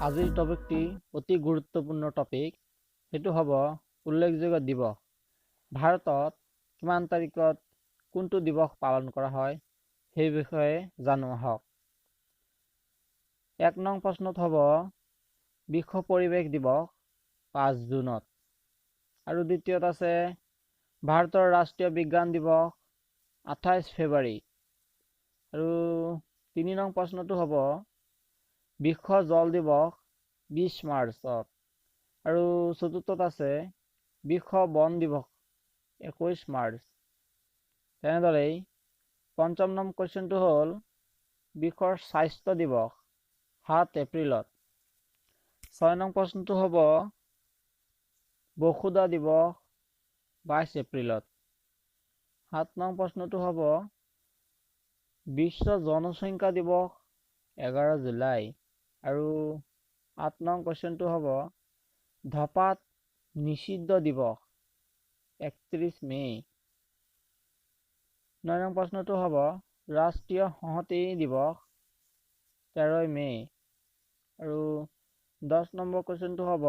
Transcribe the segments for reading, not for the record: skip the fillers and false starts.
আজিৰ টপিকটি অতি গুৰুত্বপূৰ্ণ টপিক। সেইটো হ'ব উল্লেখযোগ্য দিৱস। ভাৰতত কিমান তাৰিখত কোনটো দিৱস পালন কৰা হয় সেই বিষয়ে জানো আহক। ১ নং প্ৰশ্নত হ'ব বিশ্ব পৰিৱেশ দিৱস ৫ জুনত। আৰু দ্বিতীয়ত আছে ভাৰতৰ ৰাষ্ট্ৰীয় বিজ্ঞান দিৱস ২৮ ফেব্ৰুৱাৰী। আৰু ৩ নং প্ৰশ্নটো হ'ব বিশ্ব জল দিৱস ২০ মাৰ্চত। আৰু চতুৰ্থত আছে বিশ্ব বন দিৱস ২১ মাৰ্চ। তেনেদৰেই পঞ্চম নং কুৱেশ্যনটো হ'ল বিশ্ব স্বাস্থ্য দিৱস ৭ এপ্ৰিলত। ৬ নং প্ৰশ্নটো হ'ব বসুধা দিৱস ২২ এপ্ৰিলত। ৭ নং প্ৰশ্নটো হ'ব বিশ্ব জনসংখ্যা দিৱস ১১ জুলাই। আৰু ৮ নং কুৱেশ্যনটো হ'ব ধঁপাত নিষিদ্ধ দিৱস ৩১ মে'। ৯ নং প্ৰশ্নটো হ'ব ৰাষ্ট্ৰীয় সংহতি দিৱস ১৩ মে'। আৰু ১০ নম্বৰ কুৱেশ্যনটো হ'ব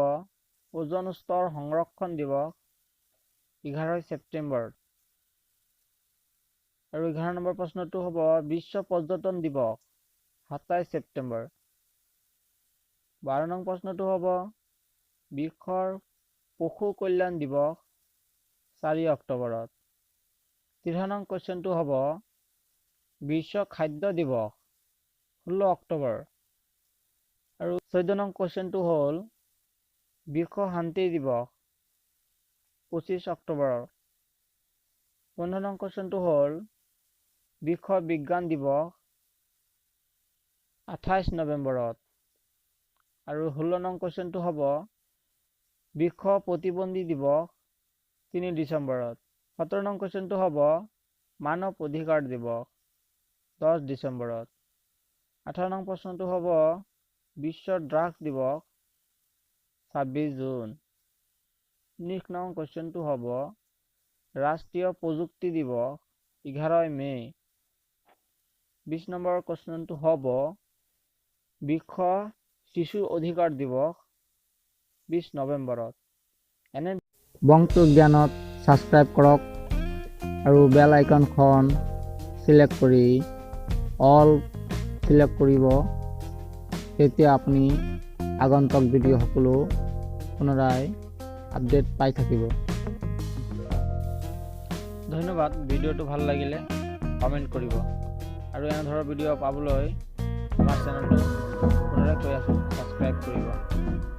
ওজন স্তৰ সংৰক্ষণ দিৱস ১১ ছেপ্টেম্বৰ। আৰু ১১ নম্বৰ প্ৰশ্নটো হ'ব বিশ্ব পৰ্যটন দিৱস ২৭ ছেপ্টেম্বৰ। ১২ নং প্ৰশ্নটো হ'ব বিশ্বৰ পশু কল্যাণ দিৱস ৪ অক্টোবৰত। ১৩ নং কুৱেশ্যনটো হ'ব বিশ্ব খাদ্য দিৱস ১৬ অক্টোবৰ। আৰু ১৪ নং কুৱেশ্যনটো হ'ল বিশ্ব শান্তি দিৱস ২৫ অক্টোবৰৰ। ১৫ নং কুৱেশ্যনটো হ'ল বিশ্ব বিজ্ঞান দিৱস ২৮ নৱেম্বৰত। আৰু ১৬ নং কুৱেশ্যনটো হ'ব বিশ্ব প্ৰতিবন্ধী দিৱস ৩ ডিচেম্বৰত। ১৭ নং কুৱেশ্যনটো হ'ব মানৱ অধিকাৰ দিৱস ১০ ডিচেম্বৰত। ১৮ নং প্ৰশ্নটো হ'ব বিশ্ব ড্ৰাগছ দিৱস ২৬ জুন। ১৯ নং কুৱেশ্যনটো হ'ব ৰাষ্ট্ৰীয় প্ৰযুক্তি দিৱস ১১ মে'। ২০ নম্বৰ কুৱেশ্যনটো হ'ব বিশ্ব শিশু অধিকাৰ দিৱস ২০ নৱেম্বৰত। এনে বংটো জ্ঞানত ছাবস্ক্ৰাইব কৰক আৰু বেল আইকনখন চিলেক্ট কৰি অল চিলেক্ট কৰিব। তেতিয়া আপুনি আগন্তুক ভিডিঅ' সকলো পুনৰাই আপডেট পাই থাকিব। ধন্যবাদ। ভিডিঅ'টো ভাল লাগিলে কমেণ্ট কৰিব আৰু এনেধৰণৰ ভিডিঅ' পাবলৈ আমাৰ চেনেলটো পুনৰাই কৈ আছোঁ ছাবস্ক্ৰাইব কৰিব।